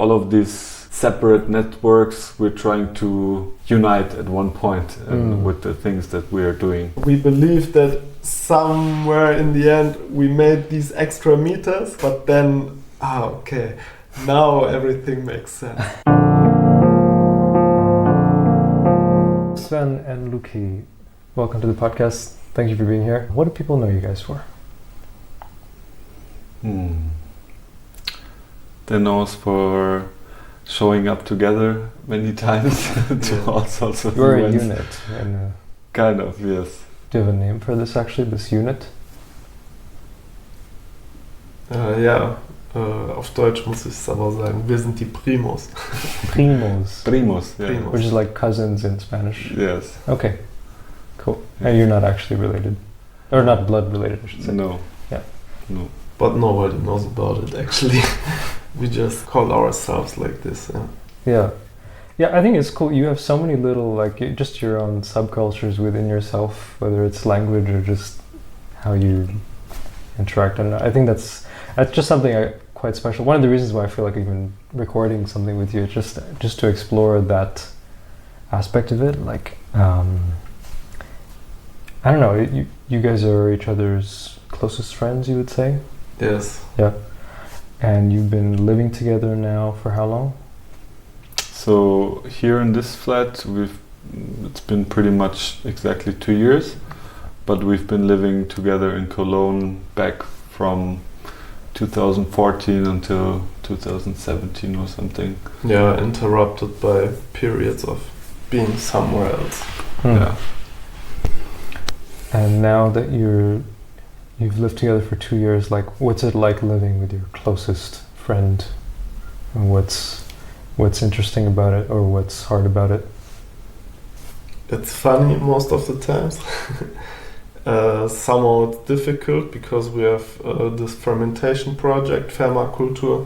all of these separate networks we're trying to unite at one point with the things that we are doing. We believe that somewhere in the end we made these extra meters, but then, okay, now everything makes sense. Sven and Luki, welcome to the podcast. Thank you for being here. What do people know you guys for? They know us for showing up together many times to all sorts of You're events. a unit. And, kind of, yes. do you have a name for this actually, this unit? Auf Deutsch muss ich es aber sagen, wir sind die Primos. Primos. Primos, yeah. Primos. Which is like cousins in Spanish. Yes. Okay, cool. And you're not actually related. Or not blood related, I should say. No. Yeah. No. But nobody knows about it actually. We just call ourselves like this. Yeah. Yeah, I think it's cool. You have so many little, just your own subcultures within yourself, whether it's language or just how you interact. And I think that's just something quite special. One of the reasons why I feel like even recording something with you is just to explore that aspect of it. Like, I don't know, you guys are each other's closest friends, you would say? Yes. Yeah. And you've been living together now for how long? So here in this flat, it's been pretty much exactly 2 years, but we've been living together in Cologne back from 2014 until 2017 or something. Yeah, interrupted by periods of being somewhere else. Yeah. And now that you've lived together for 2 years, like, what's it like living with your closest friend? And what's interesting about it, or what's hard about it? It's funny most of the times. Somehow it's difficult because we have this fermentation project, Permakultur,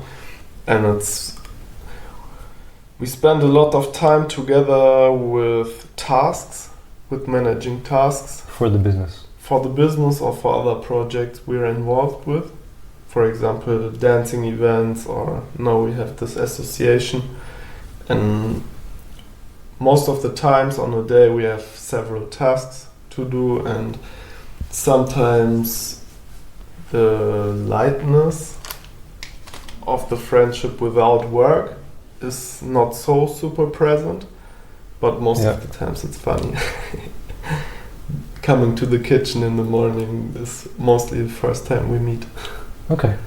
and we spend a lot of time together with tasks, with managing tasks. For the business? For the business or for other projects we're involved with. For example, dancing events, or now we have this association. And most of the times on a day we have several tasks to do, and sometimes the lightness of the friendship without work is not so super present, but most of the times it's funny. Coming to the kitchen in the morning is mostly the first time we meet. Okay.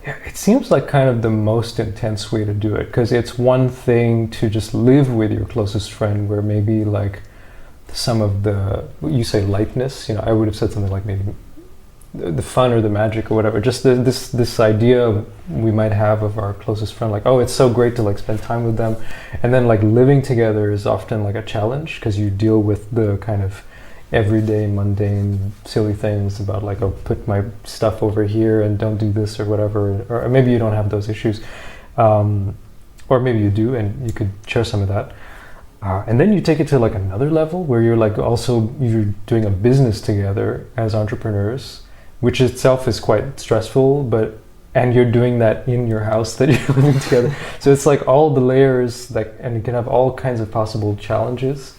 Yeah, it seems like kind of the most intense way to do it, because it's one thing to just live with your closest friend where maybe like some of you say lightness, I would have said something like maybe the fun or the magic or whatever, just this idea we might have of our closest friend, like, oh, it's so great to like spend time with them. And then like living together is often like a challenge, because you deal with the kind of everyday mundane silly things about like, oh, put my stuff over here and don't do this or whatever, or maybe you don't have those issues, or maybe you do, and you could share some of that, and then you take it to like another level where you're like you're doing a business together as entrepreneurs, which itself is quite stressful, and you're doing that in your house that you're living together. So it's like all the layers and you can have all kinds of possible challenges.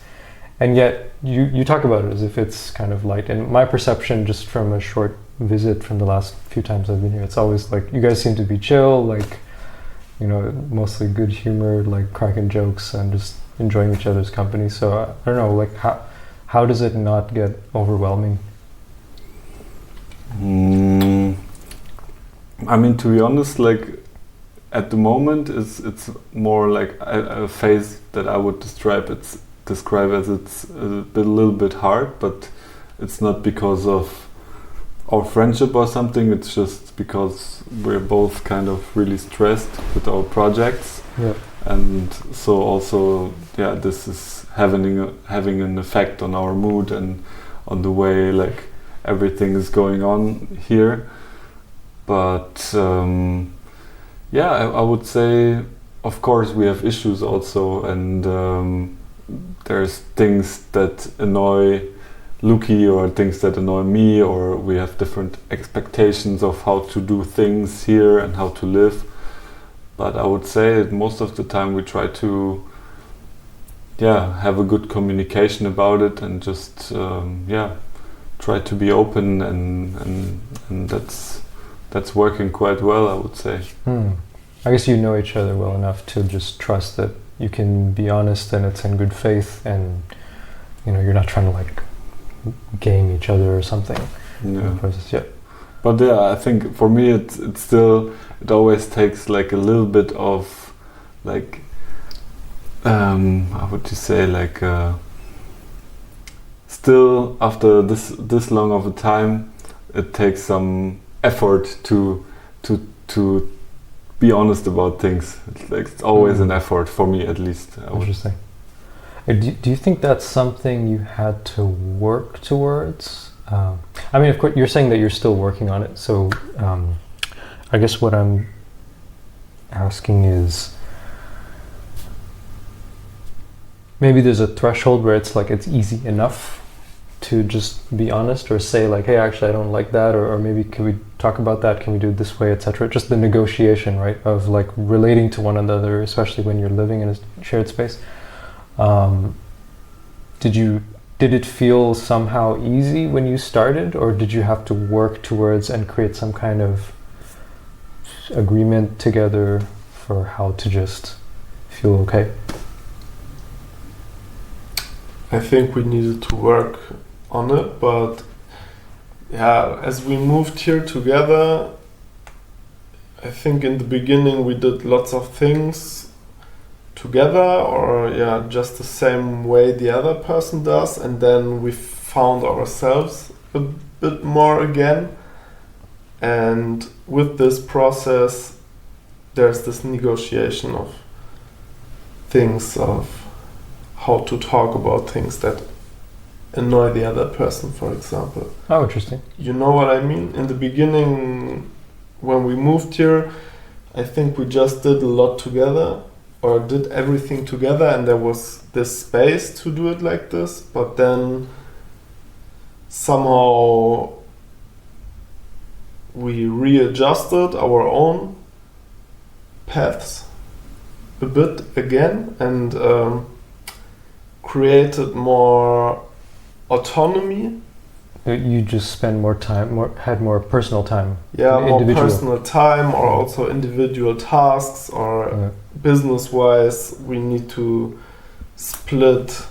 And yet you talk about it as if it's kind of light. And my perception, just from a short visit from the last few times I've been here, it's always like you guys seem to be chill, like, mostly good humor, like cracking jokes and just enjoying each other's company. So I don't know, like how does it not get overwhelming? I mean, to be honest, like at the moment it's more like a phase that I would describe as it's a little bit hard, but it's not because of our friendship or something. It's just because we're both kind of really stressed with our projects. Yeah. And so also, this is having an effect on our mood and on the way like everything is going on here. But I would say, of course, we have issues also, and there's things that annoy Luki or things that annoy me, or we have different expectations of how to do things here and how to live. but I would say that most of the time we try to have a good communication about it, and just try to be open, and that's working quite well, I would say. I guess you know each other well enough to just trust that you can be honest and it's in good faith, and you're not trying to like game each other or something. Yeah. But I think for me it's still, it always takes like a little bit of like how would you say, like still after this long of a time, it takes some effort to be honest about things. It's always an effort for me, at least. Interesting. Do you think that's something you had to work towards? I mean, of course, you're saying that you're still working on it. So I guess what I'm asking is, maybe there's a threshold where it's like it's easy enough to just be honest, or say like, hey, actually I don't like that, or maybe can we talk about that, can we do it this way, etc. Just the negotiation, right, of like relating to one another, especially when you're living in a shared space. Did it feel somehow easy when you started, or did you have to work towards and create some kind of agreement together for how to just feel okay? I think we needed to work on it, but as we moved here together, I think in the beginning we did lots of things together, or just the same way the other person does, and then we found ourselves a bit more again. And with this process there's this negotiation of things, of how to talk about things that annoy the other person, for example. Oh, interesting. You know what I mean? In the beginning, when we moved here, I think we just did a lot together, or did everything together, and there was this space to do it like this. But then somehow we readjusted our own paths a bit again, and created more autonomy. You just spend more time, had more personal time. More personal time, or also individual tasks, or business-wise, we need to split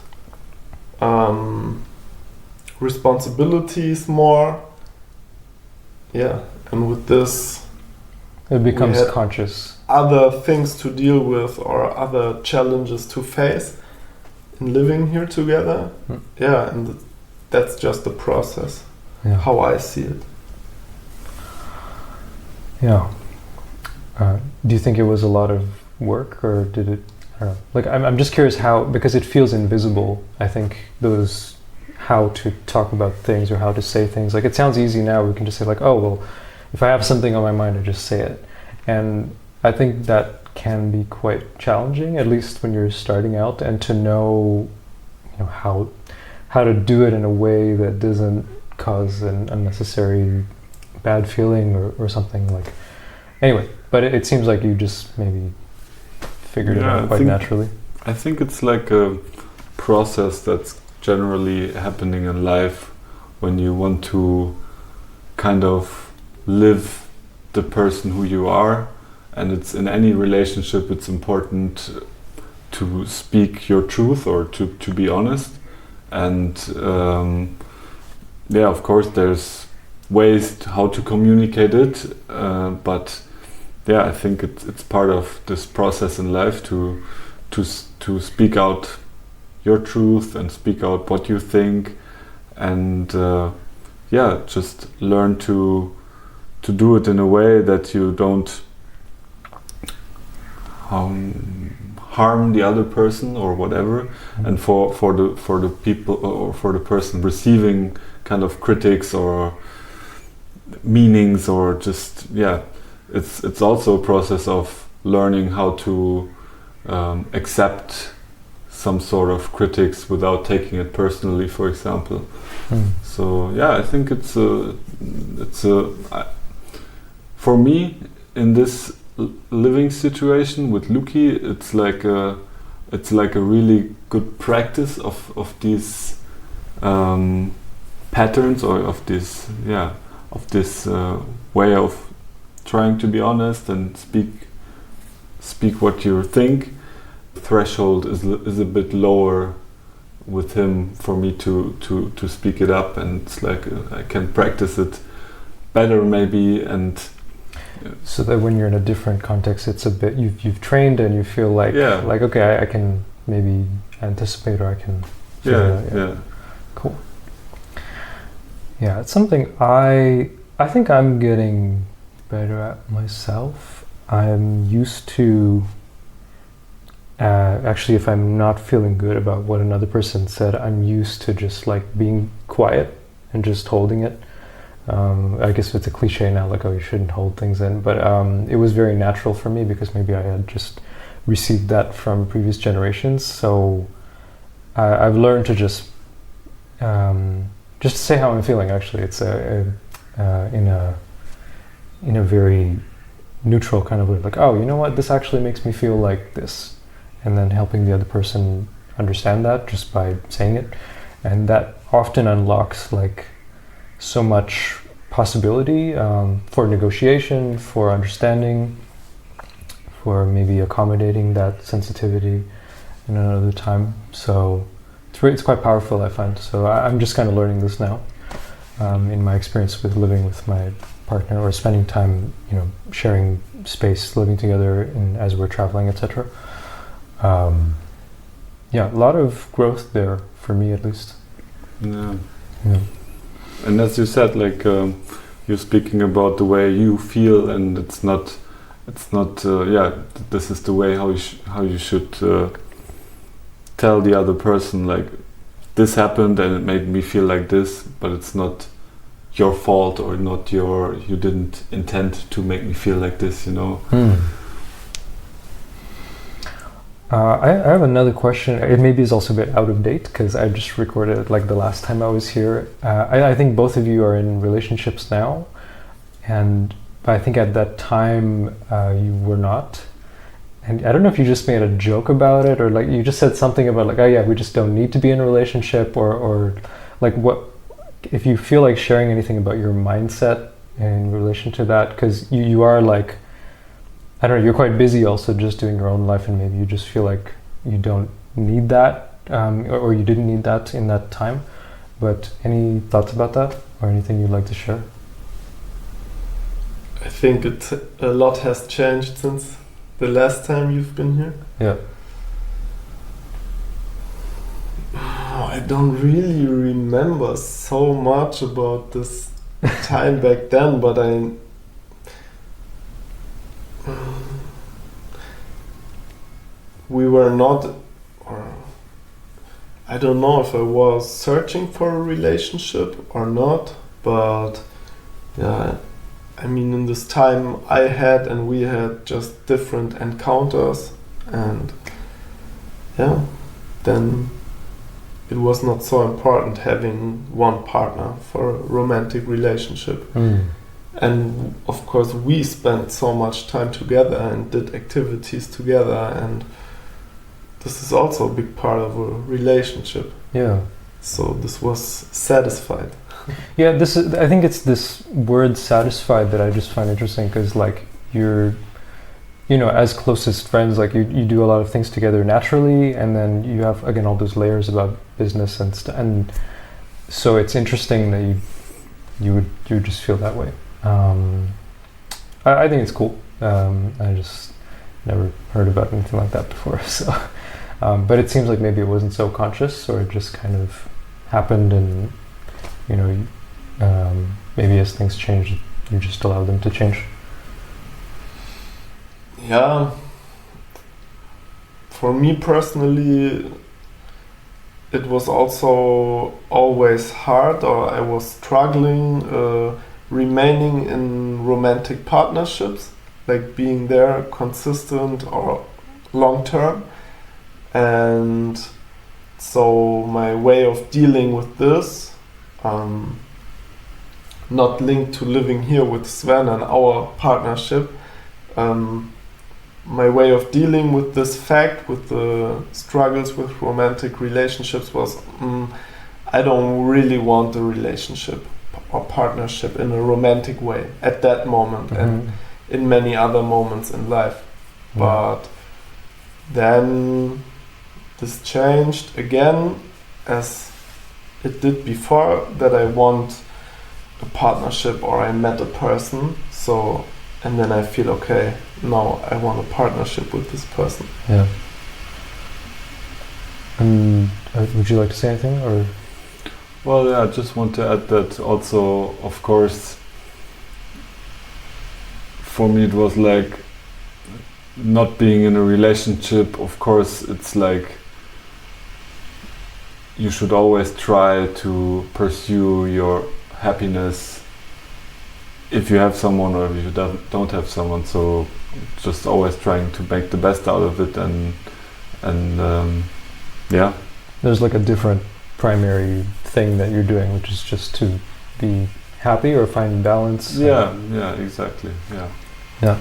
responsibilities more. And with this, it becomes conscious. Other things to deal with, or other challenges to face in living here together. And that's just the process, how I see it. Do you think it was a lot of work, or did it, I don't know, like I'm just curious how, because it feels invisible, I think, those how to talk about things or how to say things. Like it sounds easy now, we can just say like, oh well, if I have something on my mind, I just say it. And I think that can be quite challenging, at least when you're starting out, and to know, how to do it in a way that doesn't cause an unnecessary bad feeling or something like. Anyway, but it seems like you just maybe figured it out quite naturally. I think it's like a process that's generally happening in life when you want to kind of live the person who you are, and it's in any relationship it's important to speak your truth, or to be honest. And of course there's ways how to communicate it, but I think it's part of this process in life to speak out your truth and speak out what you think, and just learn to do it in a way that you don't harm the other person or whatever. And for the people, or for the person receiving kind of critics or meanings, or just it's also a process of learning how to accept some sort of critics without taking it personally, for example. So I think it's a for me in this living situation with Luki, it's like a really good practice of these patterns, or of this way of trying to be honest and speak what you think. The threshold is a bit lower with him for me to speak it up, and it's like I can practice it better maybe. And so that when you're in a different context, it's a bit you've trained and you feel like okay, I can maybe anticipate, or I can cool. Yeah, it's something I think I'm getting better at myself. I'm used to actually, if I'm not feeling good about what another person said, I'm used to just like being quiet and just holding it. I guess it's a cliche now, like, oh, you shouldn't hold things in, but it was very natural for me because maybe I had just received that from previous generations. So I've learned to just say how I'm feeling. Actually, it's in a very neutral kind of way, like, oh, you know what, this actually makes me feel like this, and then helping the other person understand that just by saying it, and that often unlocks like so much possibility for negotiation, for understanding, for maybe accommodating that sensitivity in another time. So it's quite powerful, I find. So I'm just kind of learning this now in my experience with living with my partner, or spending time, sharing space, living together as we're traveling, etc. A lot of growth there for me, at least. Yeah. And as you said, like you're speaking about the way you feel, and it's not. This is the way how you should tell the other person, like, this happened and it made me feel like this, but it's not your fault, or not you didn't intend to make me feel like this, I have another question. It maybe is also a bit out of date because I just recorded it like the last time I was here. I think both of you are in relationships now, and I think at that time you were not. And I don't know if you just made a joke about it, or like you just said something about like, oh yeah, we just don't need to be in a relationship, or like what, if you feel like sharing anything about your mindset in relation to that, because you are like, I don't know, you're quite busy also just doing your own life, and maybe you just feel like you don't need that, or you didn't need that in that time. But any thoughts about that, or anything you'd like to share? I think a lot has changed since the last time you've been here. Yeah. I don't really remember so much about this time back then, but we were not, or I don't know if I was searching for a relationship or not, but yeah, I mean, in this time I had and we had just different encounters, and yeah, then it was not so important having one partner for a romantic relationship. And of course we spent so much time together and did activities together, and this is also a big part of a relationship. Yeah. So this was satisfied. Yeah, I think it's this word satisfied that I just find interesting, because like you're, as closest friends, like you do a lot of things together naturally, and then you have, again, all those layers about business and stuff, and so it's interesting that you just feel that way. I think it's cool. I just never heard about anything like that before, so but it seems like maybe it wasn't so conscious, or it just kind of happened, and maybe as things changed, you just allow them to change. Yeah, for me personally, it was also always hard, or I was struggling remaining in romantic partnerships, like being there consistent or long term. And so my way of dealing with this, not linked to living here with Sven and our partnership, My way of dealing with this fact, with the struggles with romantic relationships, was I don't really want a relationship or partnership in a romantic way at that moment and in many other moments in life. But then this changed again, as it did before, that I want a partnership or I met a person. So, and then I feel, okay, now I want a partnership with this person. Yeah. Would you like to say anything, or? Well, yeah, I just want to add that also, of course, for me it was like not being in a relationship. Of course, it's like you should always try to pursue your happiness if you have someone or if you don't have someone. So just always trying to make the best out of it, and yeah. There's like a different primary thing that you're doing, which is just to be happy or find balance. Yeah, exactly. Yeah.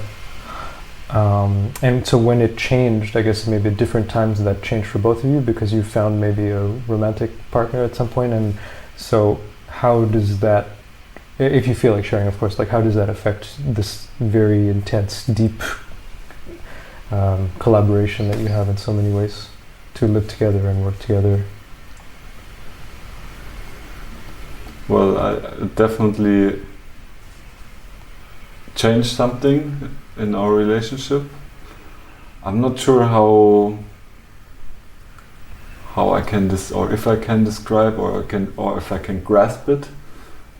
And so when it changed, I guess maybe at different times that changed for both of you because you found maybe a romantic partner at some point. And so how does that, if you feel like sharing, of course, like how does that affect this very intense, deep collaboration that you have in so many ways to live together and work together? Well, it definitely changed something in our relationship. I'm not sure how I can or if I can describe or if I can grasp it,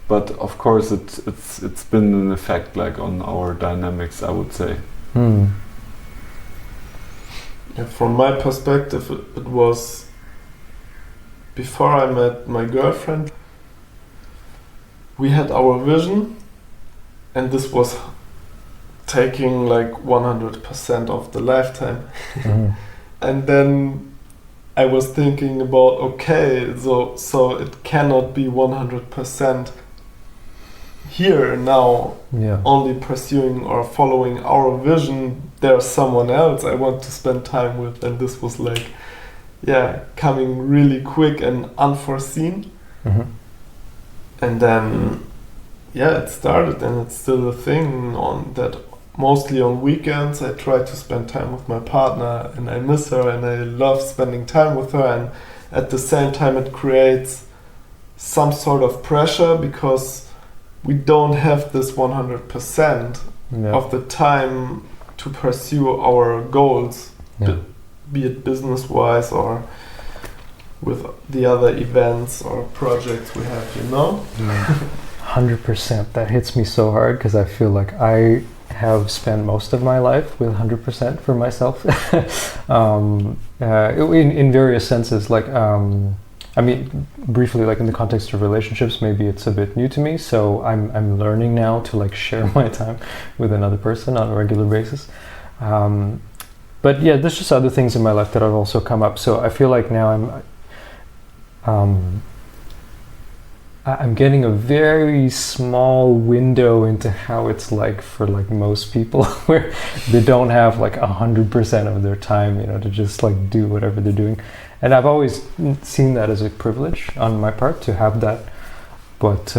but of course it's been an effect like on our dynamics, I would say. Yeah, from my perspective, it was before I met my girlfriend. We had our vision, and this was taking like 100% of the lifetime. And then I was thinking about, okay, so it cannot be 100% here now, only pursuing or following our vision. There's someone else I want to spend time with, and this was like, coming really quick and unforeseen. And then, it started, and it's still a thing on that. Mostly on weekends, I try to spend time with my partner, and I miss her, and I love spending time with her. And at the same time, it creates some sort of pressure because we don't have this 100% of the time to pursue our goals, be it business-wise or with the other events or projects we have, 100%. That hits me so hard because I feel like I have spent most of my life with 100% for myself. In various senses, like I mean, briefly, like in the context of relationships, maybe it's a bit new to me. So I'm learning now to like share my time with another person on a regular basis. But yeah, there's just other things in my life that have also come up. So I feel like now I'm getting a very small window into how it's like for like most people where they don't have like 100% of their time, to just like do whatever they're doing. And I've always seen that as a privilege on my part to have that. But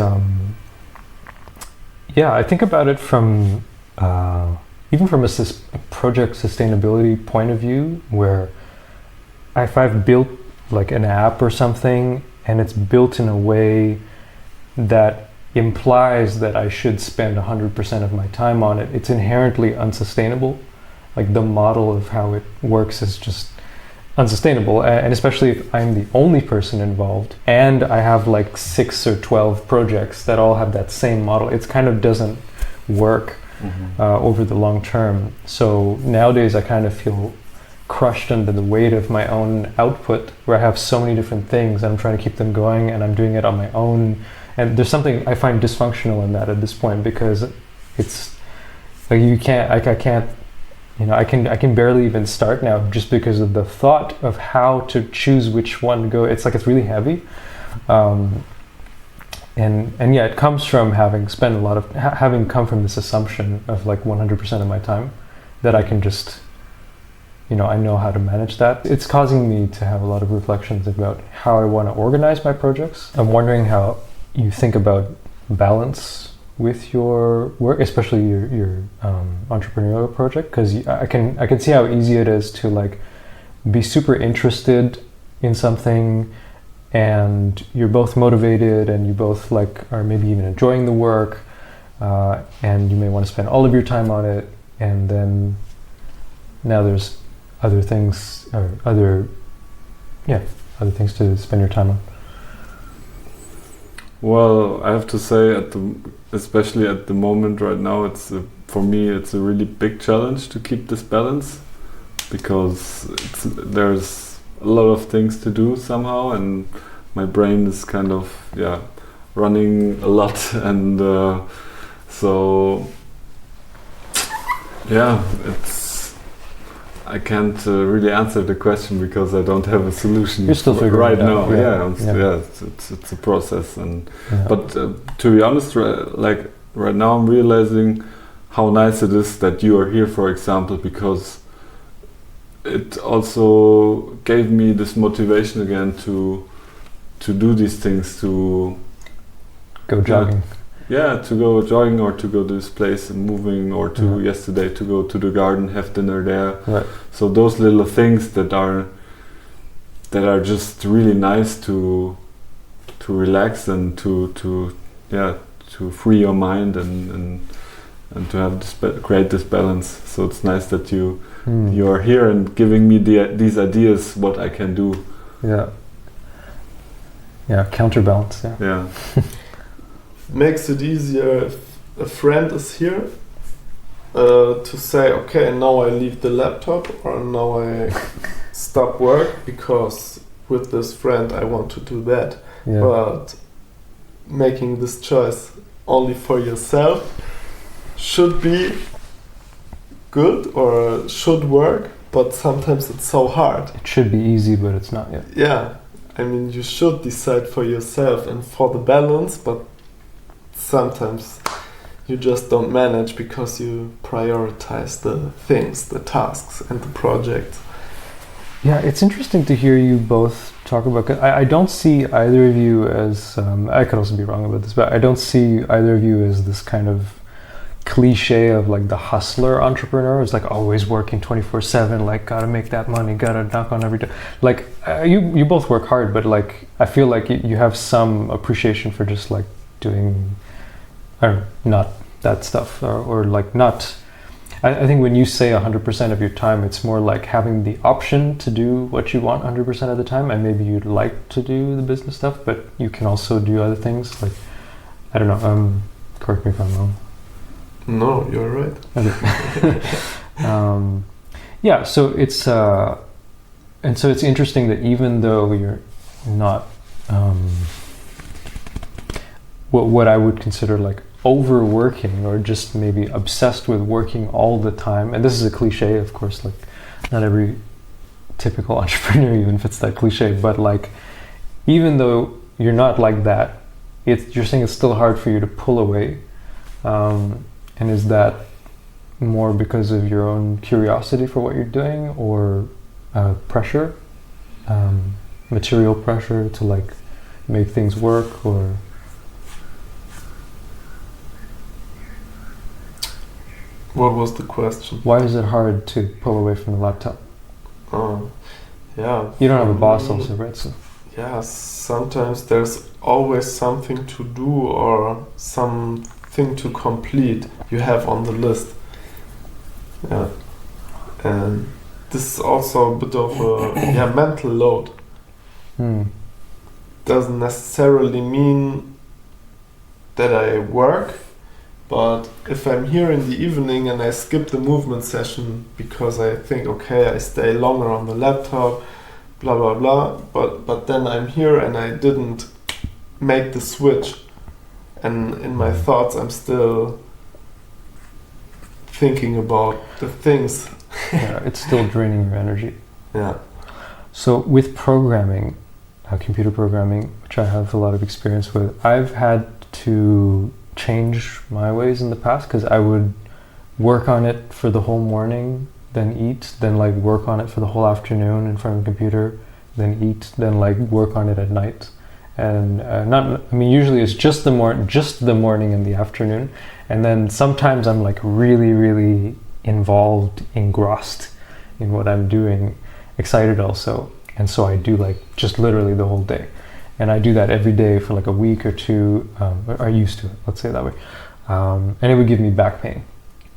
I think about it from even from a project sustainability point of view, where if I've built like an app or something and it's built in a way that implies that I should spend 100% of my time on it, it's inherently unsustainable. Like the model of how it works is just unsustainable, and especially if I'm the only person involved and I have like 6 or 12 projects that all have that same model, it kind of doesn't work over the long term. So nowadays I kind of feel crushed under the weight of my own output, where I have so many different things and I'm trying to keep them going and I'm doing it on my own. And there's something I find dysfunctional in that at this point, because it's like I can barely even start now just because of the thought of how to choose which one to go. It's like it's really heavy, and it comes from having spent having come from this assumption of like 100% of my time, that I can just, I know how to manage that. It's causing me to have a lot of reflections about how I want to organize my projects. I'm wondering how you think about balance with your work, especially your entrepreneurial project, because I can see how easy it is to like be super interested in something, and you're both motivated, and you both like are maybe even enjoying the work, and you may want to spend all of your time on it, and then now there's other things or other things to spend your time on. Well, I have to say, especially at the moment right now, for me it's a really big challenge to keep this balance, because there's a lot of things to do somehow, and my brain is kind of running a lot, and so I can't really answer the question because I don't have a solution. You're still figuring right it out. now. It's a process, but to be honest, like right now, I'm realizing how nice it is that you are here, for example, because it also gave me this motivation again to do these things, to go jogging. To go jogging, or to go to this place and moving, or to yesterday to go to the garden, have dinner there. Right. So those little things that are just really nice to relax and to free your mind and to have create this balance. So it's nice that you are here and giving me these ideas what I can do. Counterbalance. Makes it easier if a friend is here to say, okay, now I leave the laptop, or now I stop work because with this friend I want to do that. But making this choice only for yourself should be good or should work, but sometimes it's so hard. It should be easy, but it's not yet. Yeah, I mean, you should decide for yourself and for the balance, but sometimes you just don't manage because you prioritize the things, the tasks and the projects. Yeah, it's interesting to hear you both talk about, 'cause I don't see either of you as, I could also be wrong about this, but I don't see either of you as this kind of cliche of like the hustler entrepreneur who's like always working 24/7, like gotta make that money, gotta knock on every door. Like you both work hard, but like I feel like you have some appreciation for just like doing, not that stuff, or like not. I think when you say 100% of your time, it's more like having the option to do what you want 100% of the time, and maybe you'd like to do the business stuff, but you can also do other things. Like, I don't know. Correct me if I'm wrong. No, you're right. Okay. So it's and so it's interesting that even though you're not what I would consider like overworking, or just maybe obsessed with working all the time, and this is a cliche, of course, like not every typical entrepreneur even fits that cliche, but like even though you're not like that, you're saying it's still hard for you to pull away, and is that more because of your own curiosity for what you're doing, or pressure, material pressure to like make things work, or? What was the question? Why is it hard to pull away from the laptop? You don't have a boss also, right? So. Yeah, sometimes there's always something to do or something to complete you have on the list. Yeah. And this is also a bit of a mental load. Doesn't necessarily mean that I work, but if I'm here in the evening and I skip the movement session because I think, okay, I stay longer on the laptop, blah blah blah, but then I'm here and I didn't make the switch, and in my thoughts I'm still thinking about the things. It's still draining your energy. Yeah. So with programming, computer programming, which I have a lot of experience with, I've had to change my ways in the past, because I would work on it for the whole morning, then eat, then like work on it for the whole afternoon in front of the computer, then eat, then like work on it at night. And usually it's just the morning and the afternoon. And then sometimes I'm like really, really involved, engrossed in what I'm doing, excited also. And so I do like just literally the whole day. And I do that every day for like a week or two, or I used to, let's say it that way. And it would give me back pain,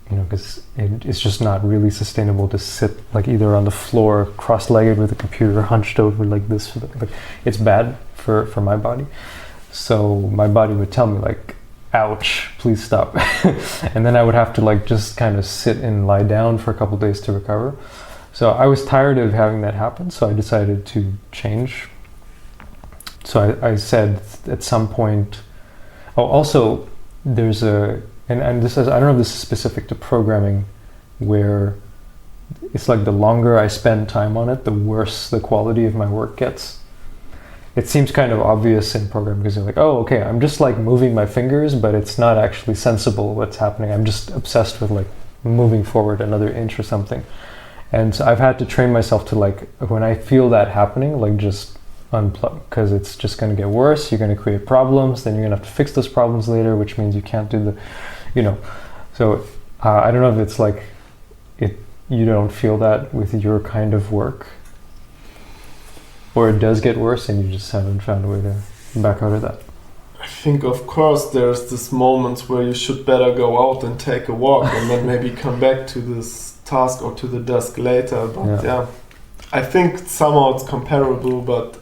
because it's just not really sustainable to sit like either on the floor, cross-legged with a computer, hunched over like this. Like, it's bad for my body. So my body would tell me like, ouch, please stop. And then I would have to like just kind of sit and lie down for a couple days to recover. So I was tired of having that happen, so I decided to change. So I said at some point, also there's and this is, I don't know if this is specific to programming, where it's like the longer I spend time on it, the worse the quality of my work gets. It seems kind of obvious in programming because you're like, oh, okay, I'm just like moving my fingers, but it's not actually sensible what's happening. I'm just obsessed with like moving forward another inch or something. And so I've had to train myself to like, when I feel that happening, like just unplug, because it's just going to get worse. You're going to create problems, then you're going to have to fix those problems later, which means you can't do the, So I don't know if it's like, you don't feel that with your kind of work, or it does get worse and you just haven't found a way to back out of that. I think, of course, there's this moments where you should better go out and take a walk and then maybe come back to this task or to the desk later. But yeah, I think somehow it's comparable, but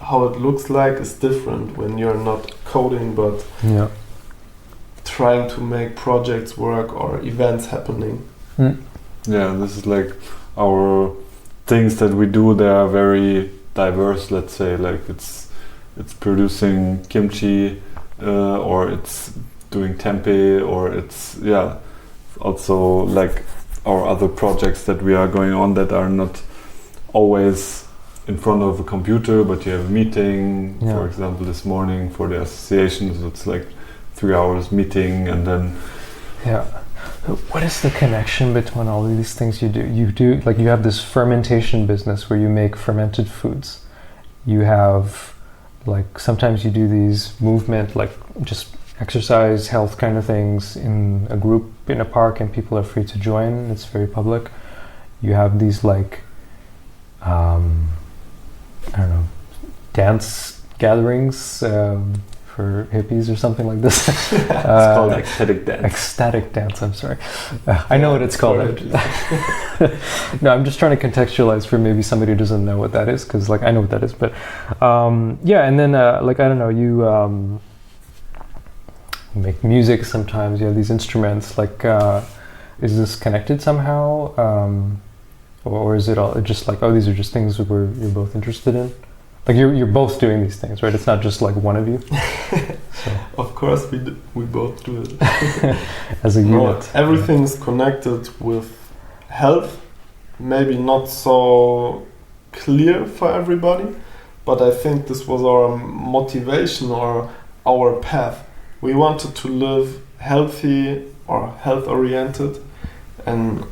how it looks like is different when you're not coding, but trying to make projects work or events happening. Yeah, this is like our things that we do. They are very diverse, let's say, like it's producing kimchi, or it's doing tempeh, or it's also like our other projects that we are going on that are not always in front of a computer, but you have a meeting, for example, this morning for the association, so it's like 3 hours meeting, and then what is the connection between all of these things you do? You do, like, you have this fermentation business where you make fermented foods. You have, like, sometimes you do these movement, like just exercise, health kind of things in a group in a park, and people are free to join. It's very public. You have these, like, I don't know, dance gatherings for hippies or something like this. It's called ecstatic dance. Ecstatic dance, I'm sorry. I know what it's called. No, I'm just trying to contextualize for maybe somebody who doesn't know what that is, because like I know what that is, but and then like, I don't know, you make music sometimes, you have these instruments, like is this connected somehow? Or is it all just like, oh, these are just things where you're both interested in? Like you're both doing these things, right? It's not just like one of you. So. Of course, we both do it. As a unit. Everything is connected with health. Maybe not so clear for everybody, but I think this was our motivation or our path. We wanted to live healthy or health-oriented, and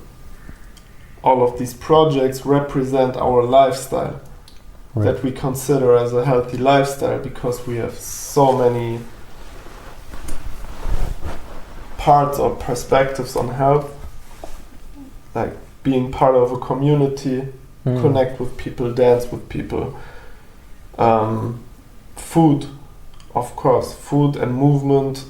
all of these projects represent our lifestyle. Right. That we consider as a healthy lifestyle, because we have so many parts or perspectives on health, like being part of a community, connect with people, dance with people. Food, of course, food and movement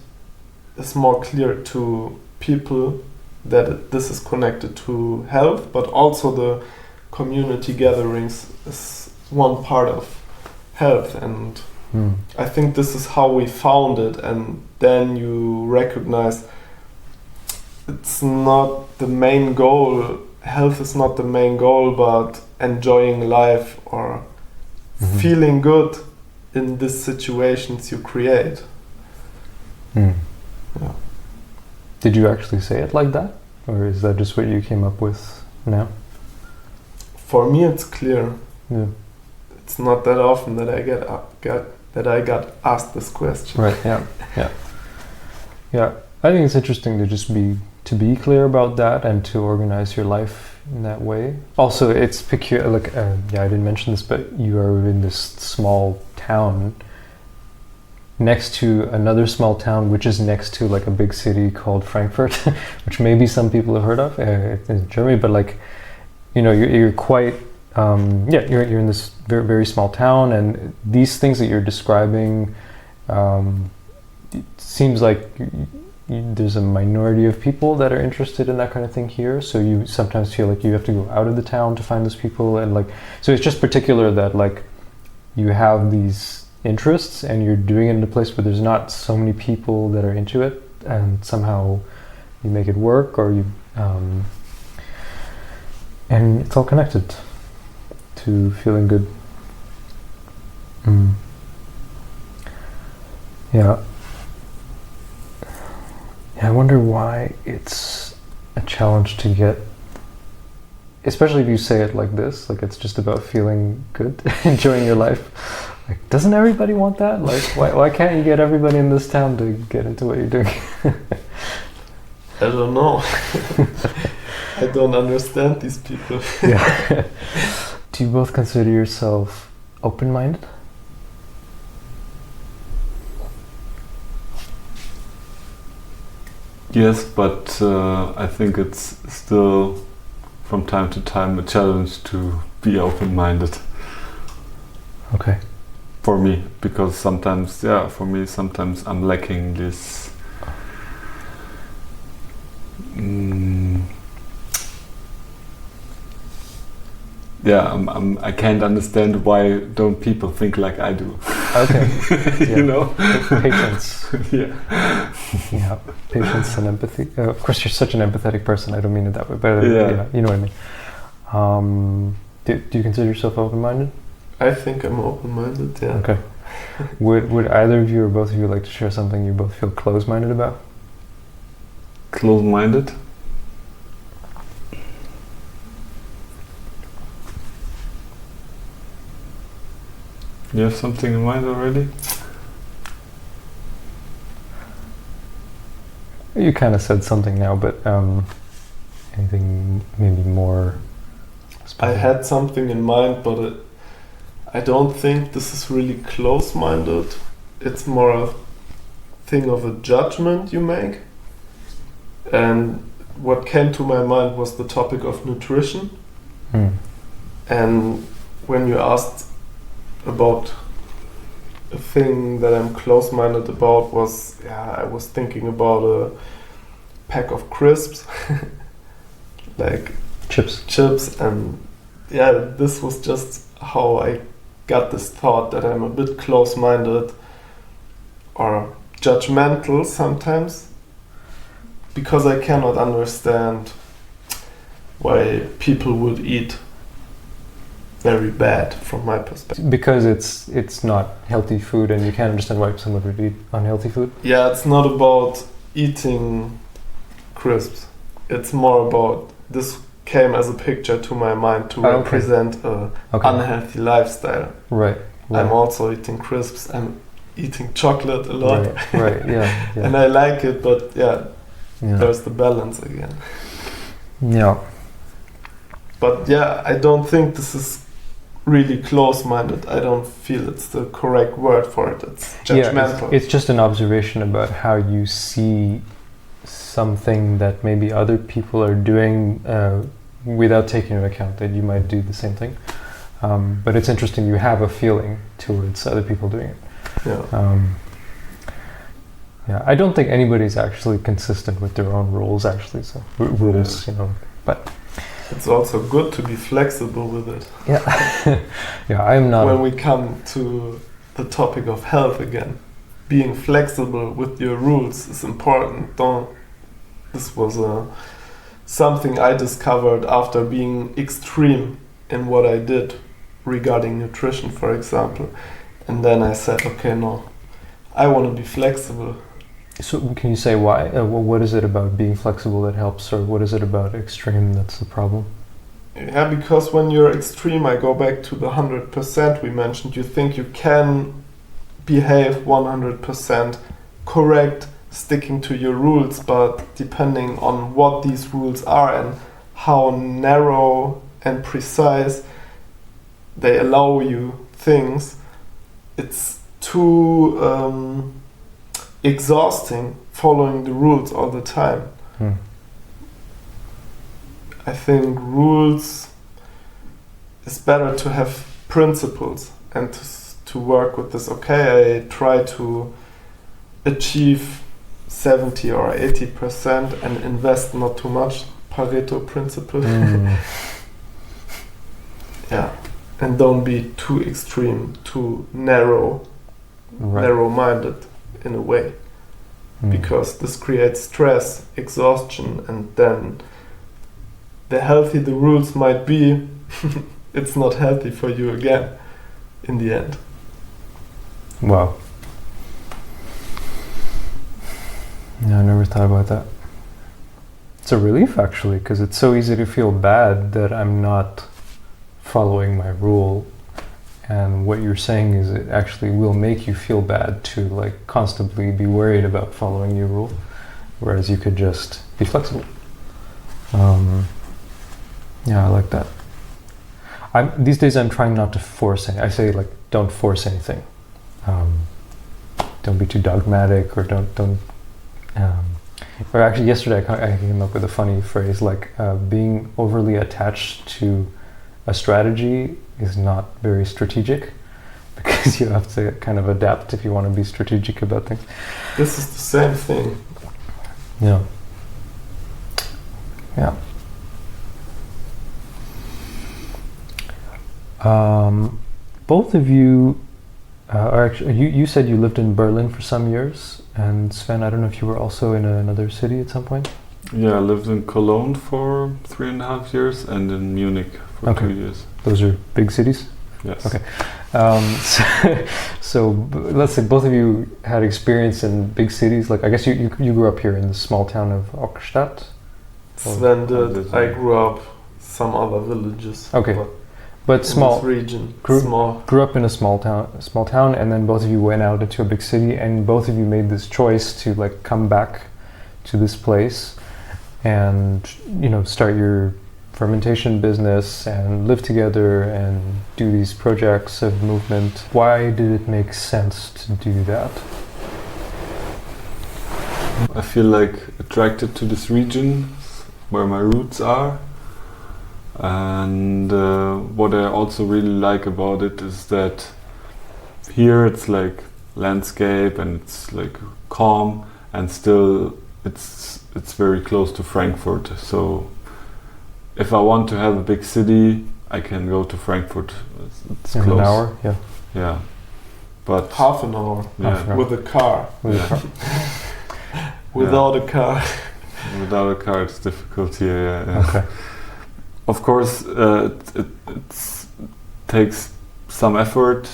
is more clear to people that this is connected to health, but also the community gatherings is one part of health, and I think this is how we found it. And then you recognize it's not the main goal. Health is not the main goal, but enjoying life or feeling good in these situations you create. Yeah. Did you actually say it like that, or is that just what you came up with now? For me, it's clear. Yeah. It's not that often that I got asked this question. Right. Yeah. I think it's interesting to just be to be clear about that and to organize your life in that way. Also, it's peculiar. Like, I didn't mention this, but you are in this small town next to another small town, which is next to like a big city called Frankfurt, which maybe some people have heard of in Germany. But like, you're quite you're in this very, very small town, and these things that you're describing, it seems like there's a minority of people that are interested in that kind of thing here. So you sometimes feel like you have to go out of the town to find those people, and like, so it's just particular that like you have these interests and you're doing it in a place where there's not so many people that are into it, and somehow you make it work, or you and it's all connected to feeling good. Yeah, I wonder why it's a challenge to get, especially if you say it like this, like it's just about feeling good, enjoying your life. Like, doesn't everybody want that? Like, why can't you get everybody in this town to get into what you're doing? I don't know. I don't understand these people. Yeah. Do you both consider yourself open-minded? Yes, but I think it's still from time to time a challenge to be open-minded. Okay. For me, because sometimes I'm lacking this I can't understand why don't people think like I do. Okay. You know? Patience. Yeah. Yeah, patience and empathy. Of course, you're such an empathetic person. I don't mean it that way, but you know what I mean. Do you consider yourself open-minded? I think I'm open-minded, yeah. Okay. Would either of you or both of you like to share something you both feel close-minded about? Close-minded? You have something in mind already? You kind of said something now, but anything maybe more specific? I had something in mind, but I don't think this is really close-minded. It's more a thing of a judgment you make. And what came to my mind was the topic of nutrition. And when you asked about a thing that I'm close-minded about I was thinking about a pack of crisps, like chips, and this was just how I got this thought that I'm a bit close-minded or judgmental sometimes, because I cannot understand why people would eat very bad from my perspective. Because it's not healthy food, and you can't understand why someone would eat unhealthy food? Yeah, it's not about eating crisps. It's more about, this came as a picture to my mind to represent a unhealthy lifestyle. Right. I'm also eating crisps. I'm eating chocolate a lot. Right. Yeah. And I like it, but there's the balance again. Yeah. But I don't think this is really close-minded. I don't feel it's the correct word for it. It's judgmental. Yeah, it's just an observation about how you see something that maybe other people are doing without taking into account that you might do the same thing. But it's interesting, you have a feeling towards other people doing it. Yeah. I don't think anybody's actually consistent with their own rules, actually. So rules, but it's also good to be flexible with it. Yeah, I'm not. When we come to the topic of health again, being flexible with your rules is important. This was something I discovered after being extreme in what I did regarding nutrition, for example. And then I said, okay, no, I want to be flexible. So can you say why? What is it about being flexible that helps, or what is it about extreme that's the problem? Yeah, because when you're extreme, I go back to the 100% we mentioned. You think you can behave 100% correct, sticking to your rules, but depending on what these rules are and how narrow and precise they allow you things, it's too exhausting following the rules all the time. I think rules, it's better to have principles and to work with this. Okay, I try to achieve 70 or 80% and invest not too much, Pareto principle. Yeah, and don't be too extreme, too narrow-minded in a way, because this creates stress, exhaustion, and then the healthy the rules might be, it's not healthy for you again in the end. Wow. Yeah, I never thought about that. It's a relief, actually, because it's so easy to feel bad that I'm not following my rule. And what you're saying is it actually will make you feel bad to like constantly be worried about following your rule, whereas you could just be flexible. Yeah, I like that. These days I'm trying not to force anything. I say like, don't force anything. Don't be too dogmatic, or don't. Or actually, yesterday I came up with a funny phrase like, being overly attached to a strategy is not very strategic, because you have to kind of adapt if you want to be strategic about things. This is the same thing. Yeah. Yeah. Both of you are actually, you said you lived in Berlin for some years, and Sven, I don't know if you were also in another city at some point? Yeah, I lived in Cologne for 3.5 years and in Munich for 2 years. Those are big cities? Yes. Okay. So let's say both of you had experience in big cities. Like, I guess you grew up here in the small town of Ockstadt? Sven did. I grew up some other villages. Okay. But small region, grew up in a small town, and then both of you went out into a big city, and both of you made this choice to like come back to this place and start your fermentation business and live together and do these projects of movement. Why did it make sense to do that? I feel like attracted to this region where my roots are. And what I also really like about it is that here it's like landscape and it's like calm, and still it's very close to Frankfurt. So if I want to have a big city, I can go to Frankfurt. It's in close. An hour, yeah. Yeah, but half an hour. Yeah. With a car. Without a car. Without a car, it's difficult here. Yeah. Okay. Of course, it takes some effort,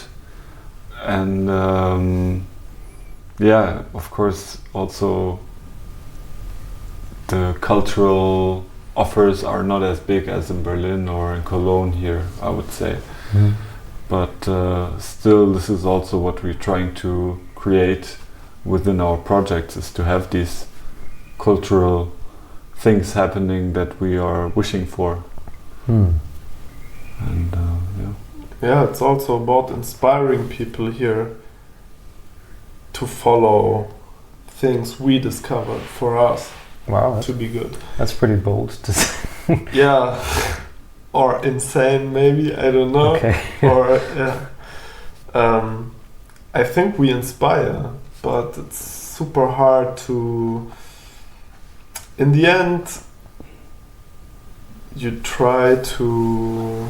and yeah, of course, also the cultural offers are not as big as in Berlin or in Cologne here, I would say. Mm. But still, this is also what we're trying to create within our projects, is to have these cultural things happening that we are wishing for. And yeah, it's also about inspiring people here to follow things we discovered for us. Wow, to be good. That's pretty bold to say. Yeah, or insane maybe, I don't know. Okay. Or I think we inspire, but it's super hard to, in the end, you try to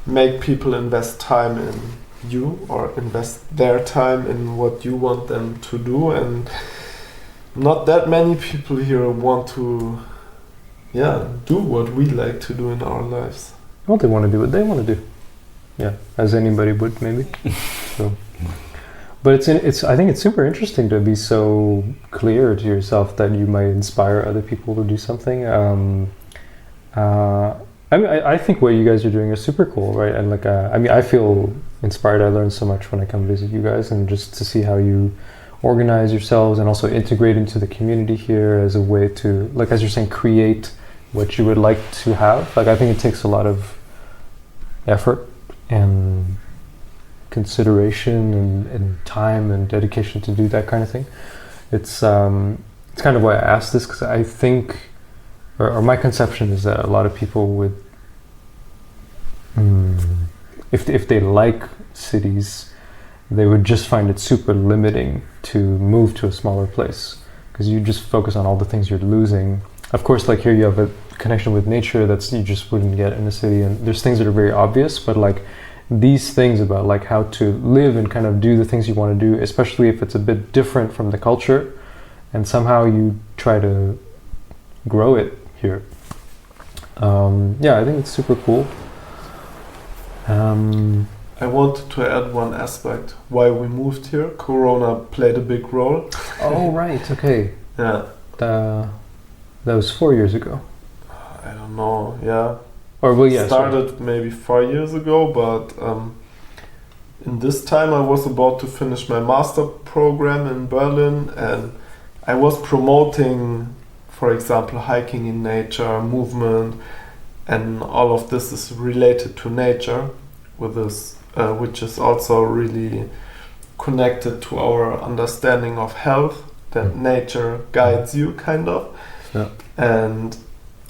make people invest time in you, or invest their time in what you want them to do, and not that many people here want to do what we like to do in our lives. Well, they want to do what they want to do. Yeah, as anybody would, maybe. So, but it's I think it's super interesting to be so clear to yourself that you might inspire other people to do something. I think what you guys are doing is super cool, right? And like, I feel inspired. I learn so much when I come visit you guys, and just to see how you organize yourselves and also integrate into the community here as a way to, like as you're saying, create what you would like to have. Like I think it takes a lot of effort and consideration and time and dedication to do that kind of thing. It's kind of why I asked this, because I think, or my conception is that a lot of people would, if they like cities, they would just find it super limiting to move to a smaller place, because you just focus on all the things you're losing. Of course, like here you have a connection with nature that's you just wouldn't get in a city, and there's things that are very obvious, but like these things about like how to live and kind of do the things you want to do, especially if it's a bit different from the culture, and somehow you try to grow it here. I think it's super cool. I wanted to add one aspect why we moved here. Corona played a big role. Oh, right, okay. Yeah. That was 4 years ago. I don't know, yeah. Or well, yeah. Started maybe 4 years ago, but in this time I was about to finish my master program in Berlin, and I was promoting, for example, hiking in nature, movement, and all of this is related to nature, with this, which is also really connected to our understanding of health, that nature guides you, kind of. Yeah. And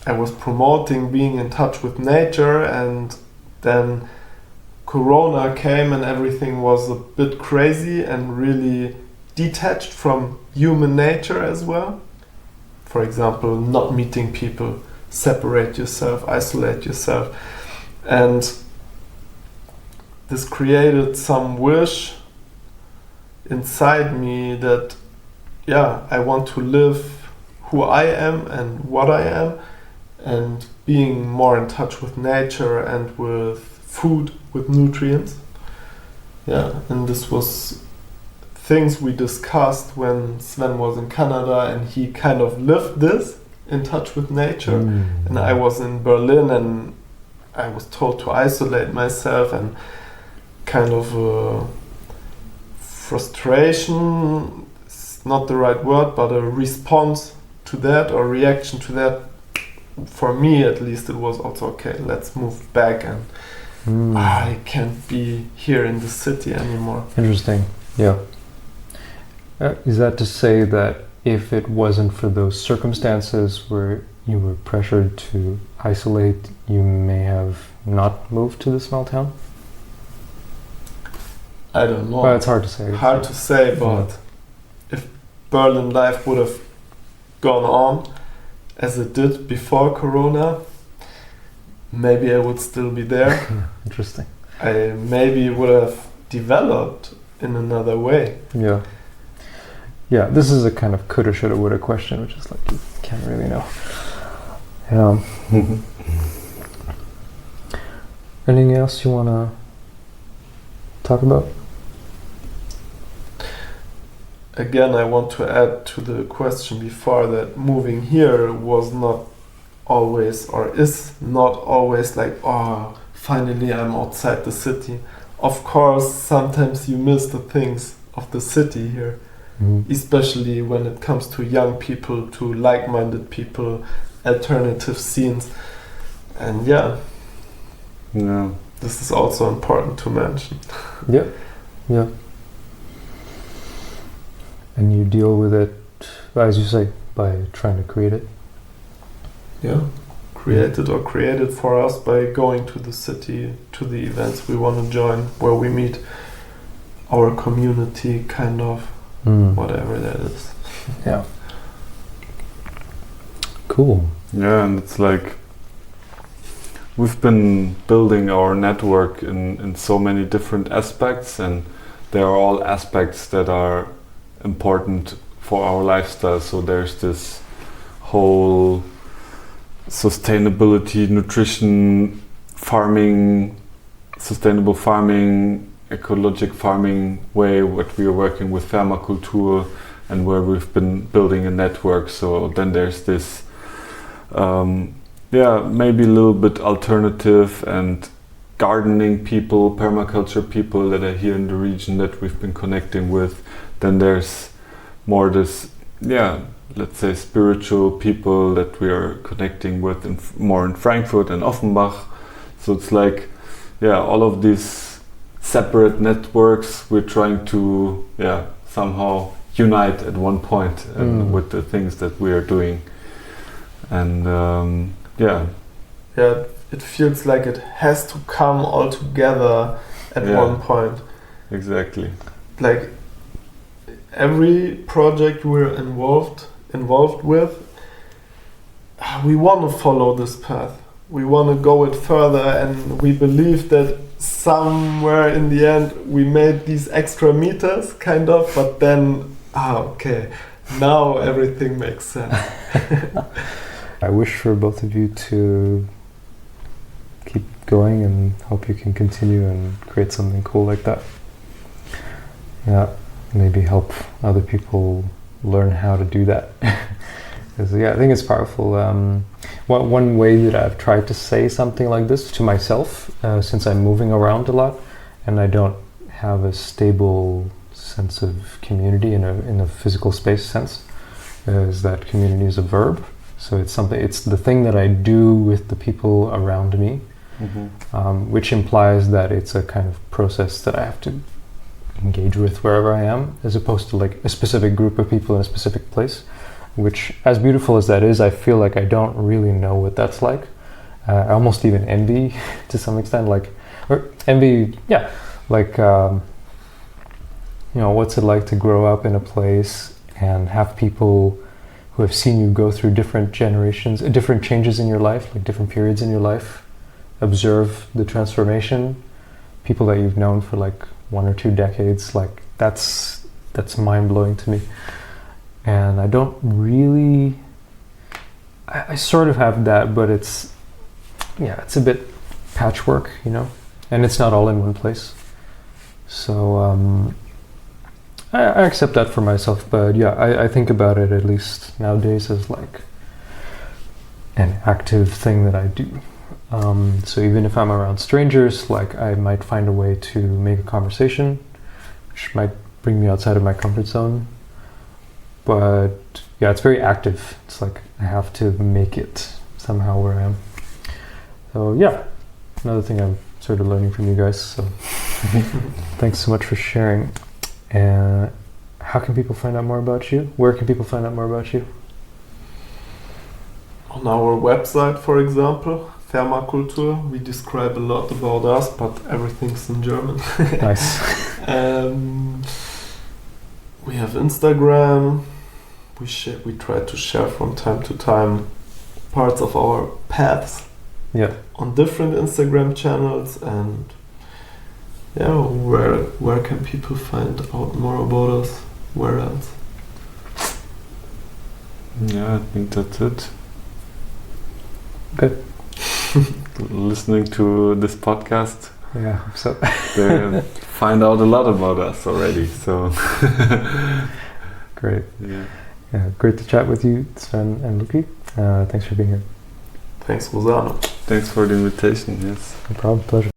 I was promoting being in touch with nature, and then Corona came and everything was a bit crazy and really detached from human nature as well. For example, not meeting people, separate yourself, isolate yourself. And this created some wish inside me that, I want to live who I am and what I am, and being more in touch with nature and with food, with nutrients. And this was things we discussed when Sven was in Canada, and he kind of lived this in touch with nature. And I was in Berlin, and I was told to isolate myself, and kind of frustration, it's not the right word, but a response to that or reaction to that. For me at least, it was also okay, let's move back, and I can't be here in the city anymore. Interesting. Yeah. Is that to say that if it wasn't for those circumstances where you were pressured to isolate, you may have not moved to the small town? I don't know. Well, it's hard to say. Hard to say, but if Berlin life would have gone on as it did before Corona, maybe I would still be there. Interesting. I maybe would have developed in another way. Yeah. Yeah, this is a kind of coulda, shoulda, woulda question, which is like you can't really know. Anything else you want to talk about? Again, I want to add to the question before that moving here was not always, or is not always like, oh, finally I'm outside the city. Of course, sometimes you miss the things of the city here. Especially when it comes to young people, to like-minded people, alternative scenes. And this is also important to mention. Yeah. And you deal with it, as you say, by trying to create it? Yeah, created for us by going to the city, to the events we want to join, where we meet our community, kind of. Whatever that is. Yeah. Cool. Yeah, and it's like we've been building our network in so many different aspects, and they are all aspects that are important for our lifestyle. So there's this whole sustainability, nutrition, farming, sustainable farming, ecologic farming way, what we are working with permaculture, and where we've been building a network. So then there's this maybe a little bit alternative and gardening people, permaculture people that are here in the region that we've been connecting with. Then there's more this, let's say spiritual people that we are connecting with more in Frankfurt and Offenbach. So it's like, all of these separate networks we're trying to, somehow unite at one point and with the things that we are doing. And it feels like it has to come all together at one point. Exactly. Like every project we're involved with, we want to follow this path. We want to go it further, and we believe that somewhere in the end we made these extra meters, kind of, but then, now everything makes sense. I wish for both of you to keep going and hope you can continue and create something cool like that. Yeah, maybe help other people learn how to do that. Because I think it's powerful. One way that I've tried to say something like this to myself, since I'm moving around a lot and I don't have a stable sense of community in a physical space sense, is that community is a verb. So it's the thing that I do with the people around me, which implies that it's a kind of process that I have to engage with wherever I am, as opposed to like a specific group of people in a specific place, which, as beautiful as that is, I feel like I don't really know what that's like. I almost even envy to some extent, what's it like to grow up in a place and have people who have seen you go through different generations, different changes in your life, like different periods in your life, observe the transformation, people that you've known for like 1 or 2 decades, like that's mind-blowing to me. And I don't really, I sort of have that, but it's a bit patchwork, and it's not all in one place. So I accept that for myself, but I think about it at least nowadays as like an active thing that I do. So even if I'm around strangers, like I might find a way to make a conversation, which might bring me outside of my comfort zone. But it's very active. It's like I have to make it somehow where I am. So another thing I'm sort of learning from you guys. So thanks so much for sharing. And how can people find out more about you? Where can people find out more about you? On our website, for example, Permakultur, we describe a lot about us, but everything's in German. Nice. We have Instagram. We try to share from time to time parts of our paths on different Instagram channels. And where can people find out more about us? Where else? I think that's it. Good. Listening to this podcast, so they find out a lot about us already. So great. Great to chat with you, Sven and Luki. Thanks for being here. Thanks, Rosano. Thanks for the invitation. Yes. No problem. Pleasure.